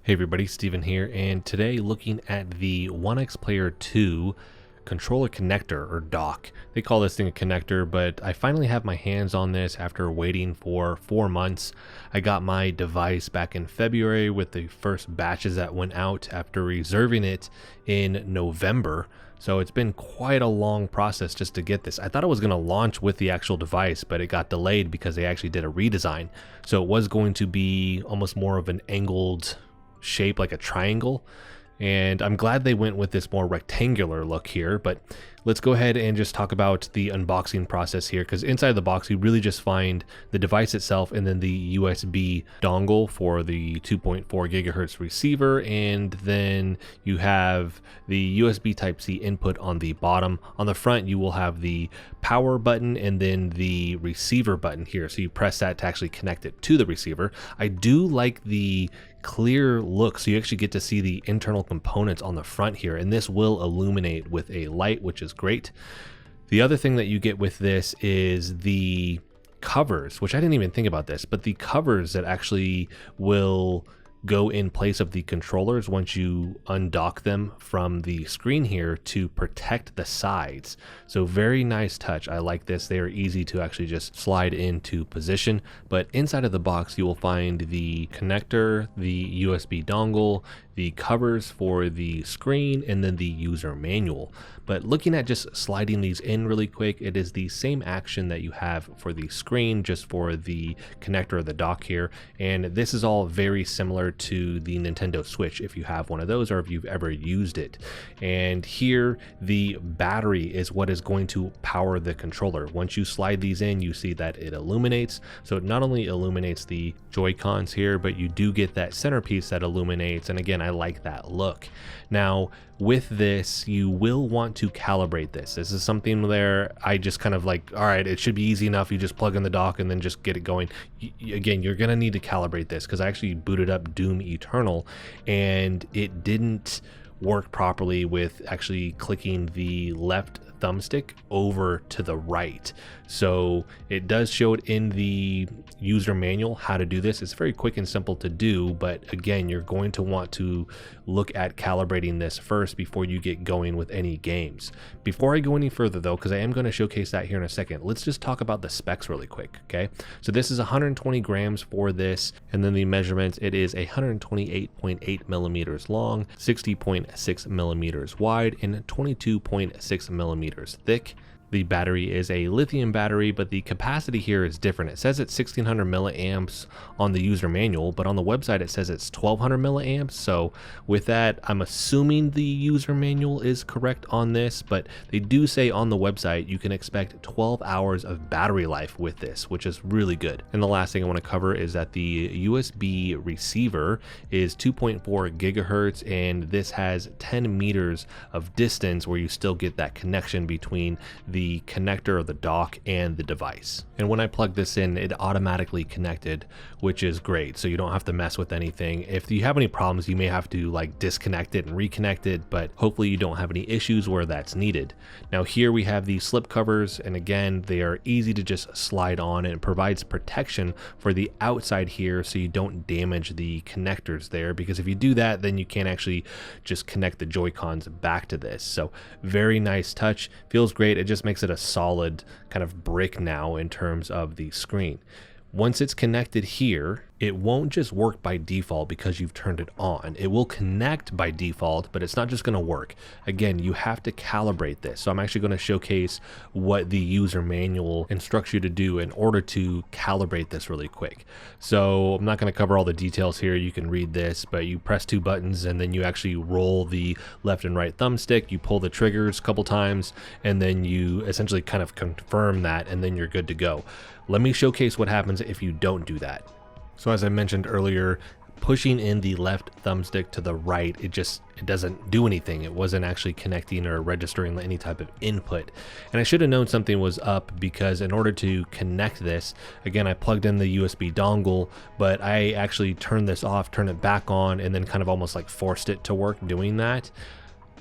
Hey everybody, Steven here, and today looking at the Onexplayer 2 controller connector or dock. They call this thing a connector, but I finally have my hands on this after waiting for 4 months. I got my device back in February with the first batches that went out after reserving it in November. So it's been quite a long process just to get this. I thought it was going to launch with the actual device, but it got delayed because they actually did a redesign. So it was going to be almost more of an angled shape, like a triangle, and I'm glad they went with this more rectangular look here. But let's go ahead and just talk about the unboxing process here, because inside the box you really just find the device itself and then the USB dongle for the 2.4 gigahertz receiver, and then you have the USB Type-C input on the bottom. On the front you will have the power button and then the receiver button here, so you press that to actually connect it to the receiver. I do like the clear look, so you actually get to see the internal components on the front here, and this will illuminate with a light, which is great. The other thing that you get with this is the covers, which I didn't even think about this, but the covers that actually will go in place of the controllers once you undock them from the screen here to protect the sides. So very nice touch. I like this. They are easy to actually just slide into position. But inside of the box you will find the connector, the USB dongle, the covers for the screen, and then the user manual. But looking at just sliding these in really quick, it is the same action that you have for the screen, just for the connector or the dock here. And this is all very similar to the Nintendo Switch, if you have one of those or if you've ever used it. And here the battery is what is going to power the controller. Once you slide these in, you see that it illuminates. So it not only illuminates the Joy-Cons here, but you do get that centerpiece that illuminates. And again, I like that look. Now with this, you will want to calibrate this. This is something where I just kind of like, all right, it should be easy enough. You just plug in the dock and then just get it going. Again, you're gonna need to calibrate this, because I actually booted up Doom Eternal and it didn't work properly with actually clicking the left thumbstick over to the right. So it does show it in the user manual how to do this. It's very quick and simple to do, but again, you're going to want to look at calibrating this first before you get going with any games. Before I go any further though, because I am going to showcase that here in a second, let's just talk about the specs really quick. Okay, so this is 120 grams for this, and then the measurements, it is 128.8 millimeters long, 60.6 millimeters wide, and 22.6 millimeters thick. The battery is a lithium battery, but the capacity here is different. It says it's 1600 milliamps on the user manual, but on the website it says it's 1200 milliamps. So with that, I'm assuming the user manual is correct on this, but they do say on the website you can expect 12 hours of battery life with this, which is really good. And the last thing I want to cover is that the USB receiver is 2.4 gigahertz, and this has 10 meters of distance where you still get that connection between the connector or the dock and the device. And when I plugged this in, it automatically connected, which is great. So you don't have to mess with anything. If you have any problems, you may have to like disconnect it and reconnect it, but hopefully you don't have any issues where that's needed. Now here we have the slip covers, and again, they are easy to just slide on, and it provides protection for the outside here so you don't damage the connectors there, because if you do that, then you can't actually just connect the Joy-Cons back to this. So very nice touch, feels great. It just makes it a solid kind of brick now in terms of the screen. Once it's connected here, it won't just work by default because you've turned it on. It will connect by default, but it's not just going to work. Again, you have to calibrate this. So I'm actually going to showcase what the user manual instructs you to do in order to calibrate this really quick. So I'm not going to cover all the details here. You can read this, but you press 2 buttons and then you actually roll the left and right thumbstick. You pull the triggers a couple times and then you essentially kind of confirm that, and then you're good to go. Let me showcase what happens if you don't do that. So as I mentioned earlier, pushing in the left thumbstick to the right, it doesn't do anything. It wasn't actually connecting or registering any type of input. And I should have known something was up, because in order to connect this, again, I plugged in the USB dongle, but I actually turned this off, turned it back on, and then kind of almost like forced it to work doing that.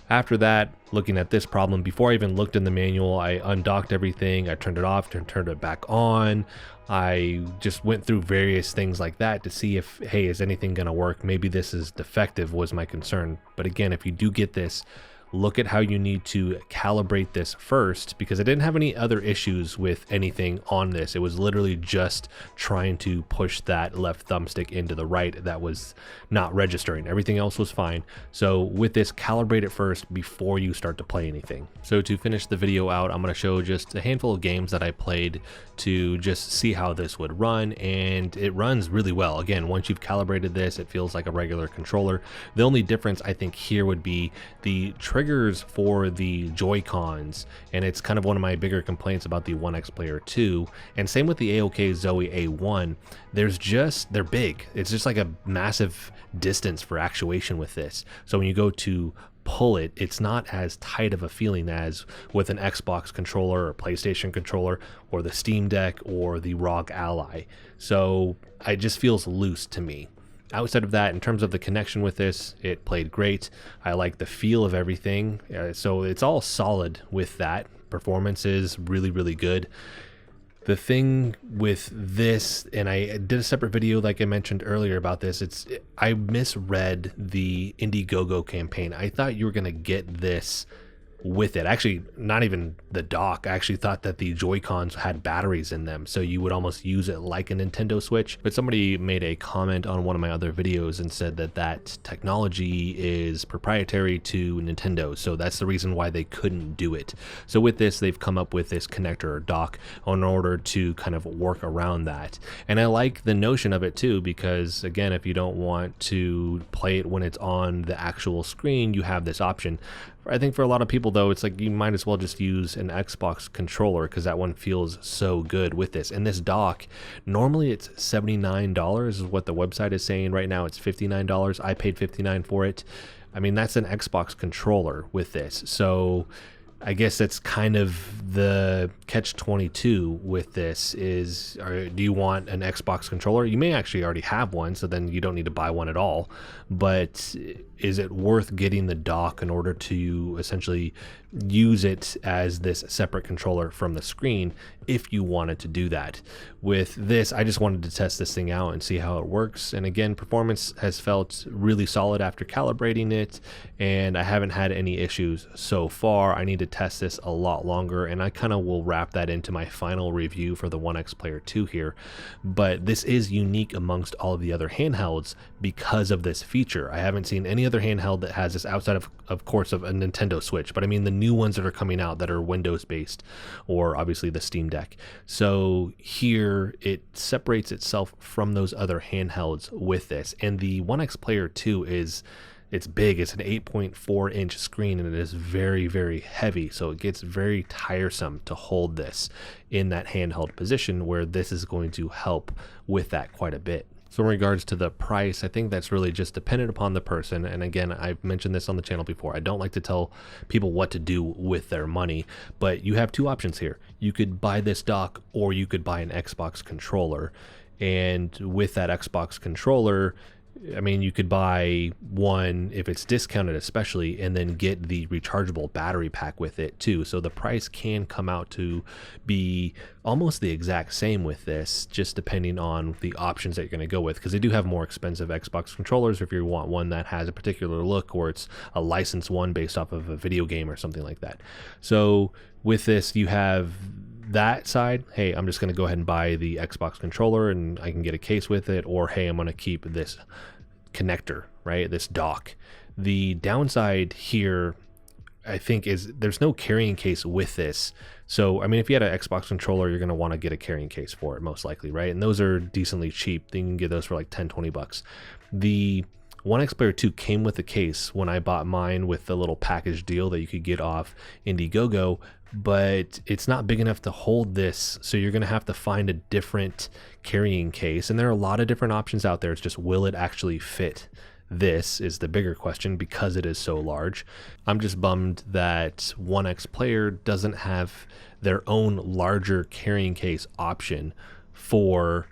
After that, looking at this problem, before I even looked in the manual, I undocked everything, I turned it off, turned it back on. I just went through various things like that to see if, hey, is anything gonna work? Maybe this is defective was my concern. But again, if you do get this, look at how you need to calibrate this first, because I didn't have any other issues with anything on this. It was literally just trying to push that left thumbstick into the right that was not registering. Everything else was fine. So with this, calibrate it first before you start to play anything. So to finish the video out, I'm going to show just a handful of games that I played to just see how this would run, and it runs really well. Again, once you've calibrated this, it feels like a regular controller. The only difference I think here would be the triggers for the Joy-Cons, and it's kind of one of my bigger complaints about the Onexplayer 2, and same with the AOK Zoe A1. They're big. It's just like a massive distance for actuation with this. So when you go to pull it, it's not as tight of a feeling as with an Xbox controller or PlayStation controller or the Steam Deck or the ROG Ally. So it just feels loose to me. Outside of that, in terms of the connection with this, it played great. I like the feel of everything. So it's all solid with that. Performance is really, really good. The thing with this, and I did a separate video like I mentioned earlier about this, I misread the IndieGoGo campaign. I thought you were going to get this with it. Actually, not even the dock. I actually thought that the Joy-Cons had batteries in them, so you would almost use it like a Nintendo Switch. But somebody made a comment on one of my other videos and said that that technology is proprietary to Nintendo, so that's the reason why they couldn't do it. So with this, they've come up with this connector or dock in order to kind of work around that. And I like the notion of it too, because again, if you don't want to play it when it's on the actual screen, you have this option. I think for a lot of people though, it's like you might as well just use an Xbox controller because that one feels so good with this. And this dock, normally it's $79 is what the website is saying. Right now it's $59. I paid $59 for it. I mean, that's an Xbox controller with this. So I guess that's kind of the catch-22 with this is, do you want an Xbox controller? You may actually already have one, so then you don't need to buy one at all. But is it worth getting the dock in order to essentially use it as this separate controller from the screen if you wanted to do that? With this, I just wanted to test this thing out and see how it works. And again, performance has felt really solid after calibrating it, and I haven't had any issues so far. I need to test this a lot longer, and I kind of will wrap that into my final review for the Onexplayer 2 here. But this is unique amongst all of the other handhelds because of this feature. I haven't seen any other handheld that has this outside of course, of a Nintendo Switch, but I mean the new ones that are coming out that are Windows based, or obviously the Steam Deck. So here it separates itself from those other handhelds with this. And the Onexplayer 2 it's big. It's an 8.4 inch screen, and it is very, very heavy. So it gets very tiresome to hold this in that handheld position, where this is going to help with that quite a bit. So in regards to the price, I think that's really just dependent upon the person. And again, I've mentioned this on the channel before. I don't like to tell people what to do with their money, but you have two options here. You could buy this dock, or you could buy an Xbox controller. And with that Xbox controller, I mean, you could buy one if it's discounted especially, and then get the rechargeable battery pack with it too. So the price can come out to be almost the exact same with this, just depending on the options that you're going to go with, because they do have more expensive Xbox controllers if you want one that has a particular look, or it's a licensed one based off of a video game or something like that. So with this, you have that side, hey, I'm just going to go ahead and buy the Xbox controller and I can get a case with it, or hey, I'm going to keep this connector, right, this dock. The downside here, I think, is there's no carrying case with this. So I mean, if you had an Xbox controller, you're going to want to get a carrying case for it most likely, right? And those are decently cheap. You can get those for like 10-20 bucks. The Onexplayer 2 came with a case when I bought mine with the little package deal that you could get off IndieGoGo, but it's not big enough to hold this, so you're going to have to find a different carrying case. And there are a lot of different options out there. It's just, will it actually fit? This is the bigger question because it is so large. I'm just bummed that Onexplayer doesn't have their own larger carrying case option for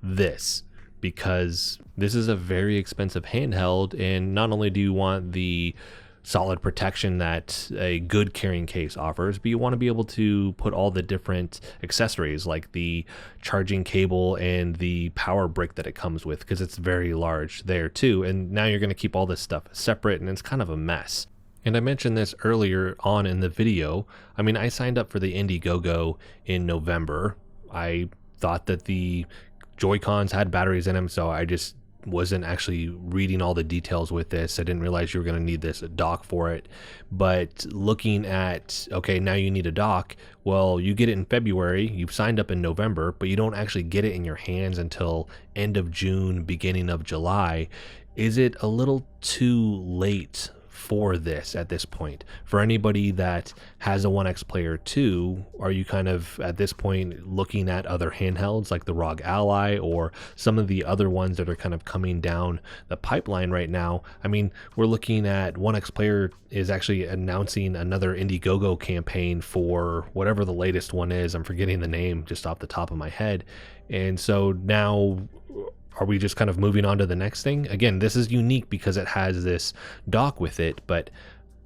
this, because this is a very expensive handheld, and not only do you want the solid protection that a good carrying case offers, but you want to be able to put all the different accessories like the charging cable and the power brick that it comes with, because it's very large there too. And now you're going to keep all this stuff separate, and it's kind of a mess. And I mentioned this earlier on in the video. I mean, I signed up for the IndieGoGo in November. I thought that the Joy-Cons had batteries in them, so I just wasn't actually reading all the details with this. I didn't realize you were going to need this dock for it. But looking at, okay, now you need a dock. Well, you get it in February, you've signed up in November, but you don't actually get it in your hands until end of June, beginning of July. Is it a little too late for this at this point? For anybody that has a Onexplayer 2, are you kind of at this point looking at other handhelds like the ROG Ally or some of the other ones that are kind of coming down the pipeline right now? I mean, we're looking at Onexplayer is actually announcing another IndieGoGo campaign for whatever the latest one is. I'm forgetting the name just off the top of my head. And so now, are we just kind of moving on to the next thing? Again, this is unique because it has this dock with it, but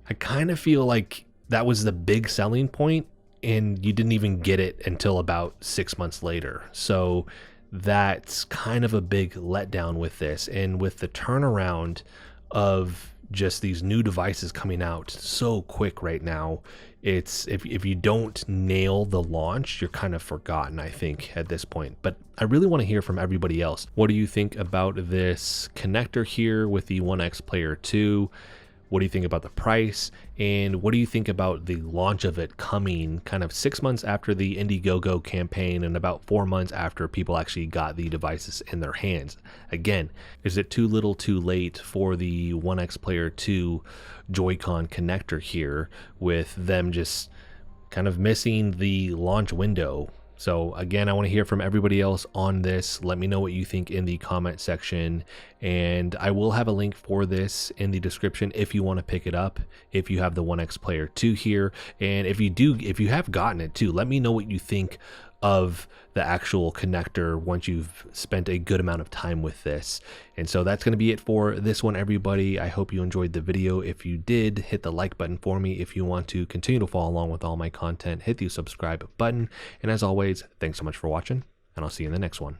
I kind of feel like that was the big selling point, and you didn't even get it until about 6 months later. So that's kind of a big letdown with this. And with the turnaround of just these new devices coming out so quick right now, it's if you don't nail the launch, you're kind of forgotten, I think, at this point. But I really want to hear from everybody else. What do you think about this connector here with the Onexplayer 2? What do you think about the price? And what do you think about the launch of it coming kind of 6 months after the IndieGoGo campaign and about 4 months after people actually got the devices in their hands? Again, is it too little too late for the Onexplayer 2 Joy-Con connector here, with them just kind of missing the launch window? So again, I want to hear from everybody else on this. Let me know what you think in the comment section, and I will have a link for this in the description if you want to pick it up, if you have the Onexplayer 2 here. And if you have gotten it too, let me know what you think of the actual connector once you've spent a good amount of time with this. And so that's going to be it for this one, everybody. I hope you enjoyed the video. If you did, hit the like button for me. If you want to continue to follow along with all my content, hit the subscribe button. And as always, thanks so much for watching, and I'll see you in the next one.